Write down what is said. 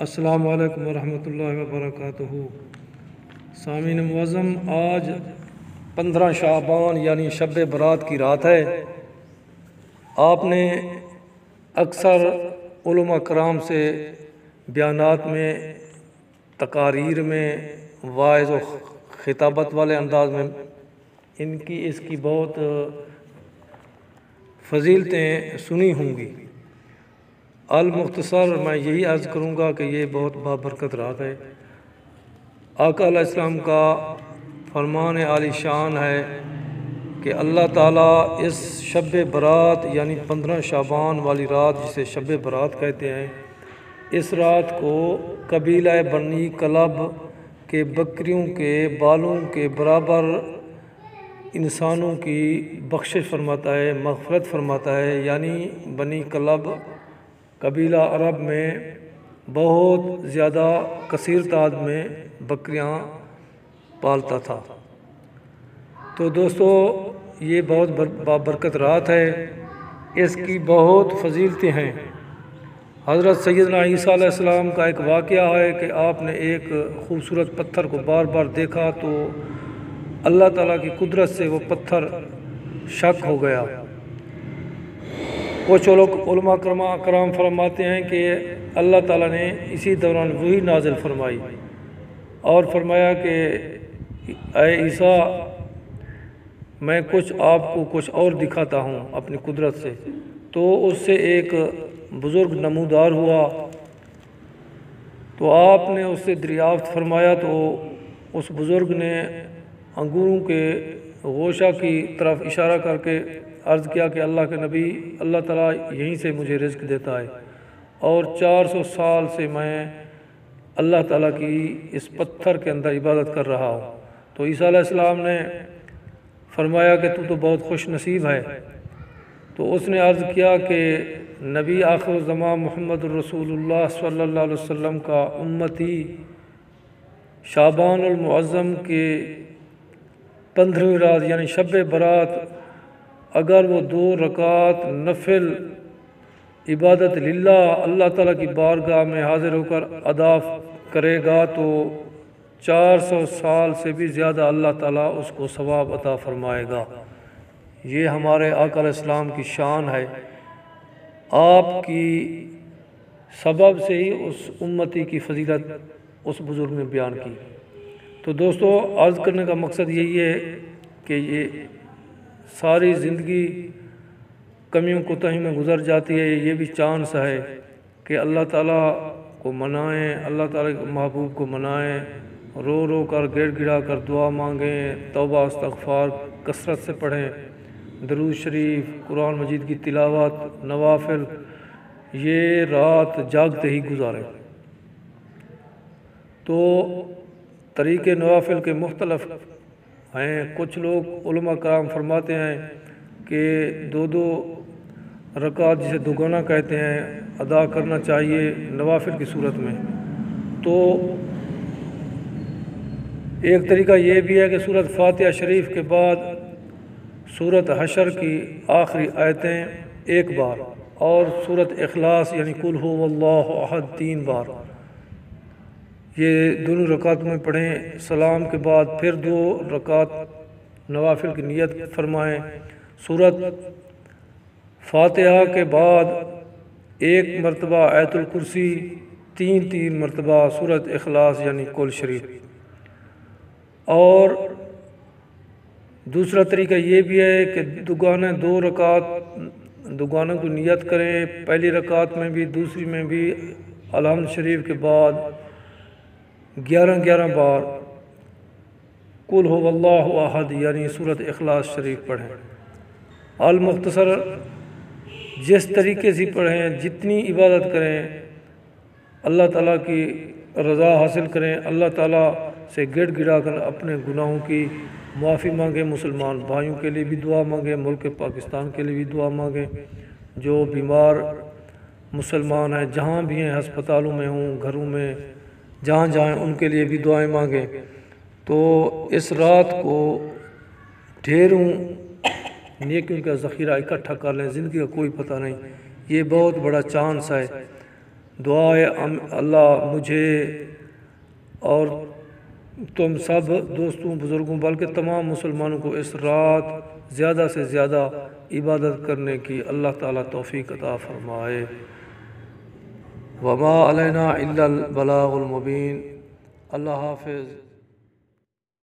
السلام علیکم ورحمۃ اللہ وبرکاتہ۔ سامعین معظم، آج 15 شعبان یعنی شب برات کی رات ہے۔ آپ نے اکثر علماء کرام سے بیانات میں، تقاریر میں، واعظ و خطابت والے انداز میں اس کی بہت فضیلتیں سنی ہوں گی۔ المختصر میں یہی عرض کروں گا کہ یہ بہت بابرکت رات ہے۔ آقا علیہ السلام کا فرمان عالی شان ہے کہ اللہ تعالیٰ اس شب برات یعنی 15 شعبان والی رات، جسے شب برات کہتے ہیں، اس رات کو قبیلہ بنی کلب کے بکریوں کے بالوں کے برابر انسانوں کی بخشش فرماتا ہے، مغفرت فرماتا ہے۔ یعنی بنی کلب قبیلہ عرب میں بہت زیادہ کثیر تعداد میں بکریاں پالتا تھا۔ تو دوستو، یہ بہت بابرکت رات ہے، اس کی بہت فضیلتیں ہیں۔ حضرت سیدنا عیسیٰ علیہ السلام کا ایک واقعہ ہے کہ آپ نے ایک خوبصورت پتھر کو بار بار دیکھا تو اللہ تعالیٰ کی قدرت سے وہ پتھر شک ہو گیا۔ کچھ علماء کرام فرماتے ہیں کہ اللہ تعالیٰ نے اسی دوران وحی نازل فرمائی اور فرمایا کہ اے عیسیٰ، میں آپ کو کچھ اور دکھاتا ہوں اپنی قدرت سے۔ تو اس سے ایک بزرگ نمودار ہوا، تو آپ نے اس سے دریافت فرمایا تو اس بزرگ نے انگوروں کے گوشہ کی طرف اشارہ کر کے عرض کیا کہ اللہ کے نبی، اللہ تعالیٰ یہیں سے مجھے رزق دیتا ہے اور 400 سال سے میں اللہ تعالیٰ کی اس پتھر کے اندر عبادت کر رہا ہوں۔ تو عیسیٰ علیہ السلام نے فرمایا کہ تو بہت خوش نصیب ہے۔ تو اس نے عرض کیا کہ نبی آخر الزمان محمد الرسول اللہ صلی اللہ علیہ وسلم کا امتی شعبان المعظم کے 15ویں رات یعنی شب برات اگر وہ 2 رکعت نفل عبادت للہ اللہ تعالیٰ کی بارگاہ میں حاضر ہو کر ادا کرے گا تو 400 سال سے بھی زیادہ اللہ تعالیٰ اس کو ثواب عطا فرمائے گا۔ یہ ہمارے آقا علیہ السلام کی شان ہے۔ آپ کی سبب سے ہی اس امتی کی فضیلت اس بزرگ نے بیان کی۔ تو دوستو، عرض کرنے کا مقصد یہی ہے کہ یہ ساری زندگی کمیوں کوتاہی میں گزر جاتی ہے، یہ بھی چانس ہے کہ اللہ تعالیٰ کو منائیں، اللہ تعالیٰ کے محبوب کو منائیں، رو رو کر گڑ گڑا کر دعا مانگیں، توبہ استغفار کثرت سے پڑھیں، درود شریف، قرآن مجید کی تلاوت، نوافل، یہ رات جاگتے ہی گزاریں۔ تو طریقے نوافل کے مختلف ہیں۔ کچھ لوگ علماء کرام فرماتے ہیں کہ 2 رکعت جسے دوگانہ کہتے ہیں ادا کرنا چاہیے نوافل کی صورت میں۔ تو ایک طریقہ یہ بھی ہے کہ سورۃ فاتحہ شریف کے بعد سورۃ حشر کی آخری آیتیں 1 بار اور سورۃ اخلاص یعنی قل هو اللہ احد 3 بار یہ دونوں رکعت میں پڑھیں۔ سلام کے بعد پھر 2 رکعت نوافل کی نیت فرمائیں۔ سورۃ فاتحہ کے بعد 1 مرتبہ آیت الکرسی، 3 مرتبہ سورۃ اخلاص یعنی قل شریف۔ اور دوسرا طریقہ یہ بھی ہے کہ دوگانہ 2 رکعت دوگانہ کو نیت کریں، پہلی رکعت میں بھی دوسری میں بھی الحمد شریف کے بعد 11 بار قل هو اللہ احد یعنی سورۃ اخلاص شریف پڑھیں۔ المختصر جس طریقے سے پڑھیں، جتنی عبادت کریں، اللہ تعالیٰ کی رضا حاصل کریں، اللہ تعالیٰ سے گڑ گڑا کر اپنے گناہوں کی معافی مانگیں، مسلمان بھائیوں کے لیے بھی دعا مانگیں، ملک پاکستان کے لیے بھی دعا مانگیں، جو بیمار مسلمان ہیں جہاں بھی ہیں، ہسپتالوں میں ہوں، گھروں میں، جہاں جہاں ان کے لیے بھی دعائیں مانگیں۔ تو اس رات کو ڈھیروں نیکیوں کا ذخیرہ اکٹھا کر لیں، زندگی کا کوئی پتہ نہیں، یہ بہت بڑا چانس ہے۔ دعا ہے اللہ مجھے اور تم سب دوستوں بزرگوں بلکہ تمام مسلمانوں کو اس رات زیادہ سے زیادہ عبادت کرنے کی اللہ تعالیٰ توفیق عطا فرمائے۔ وما علینا الا البلاغ المبین۔ اللہ حافظ۔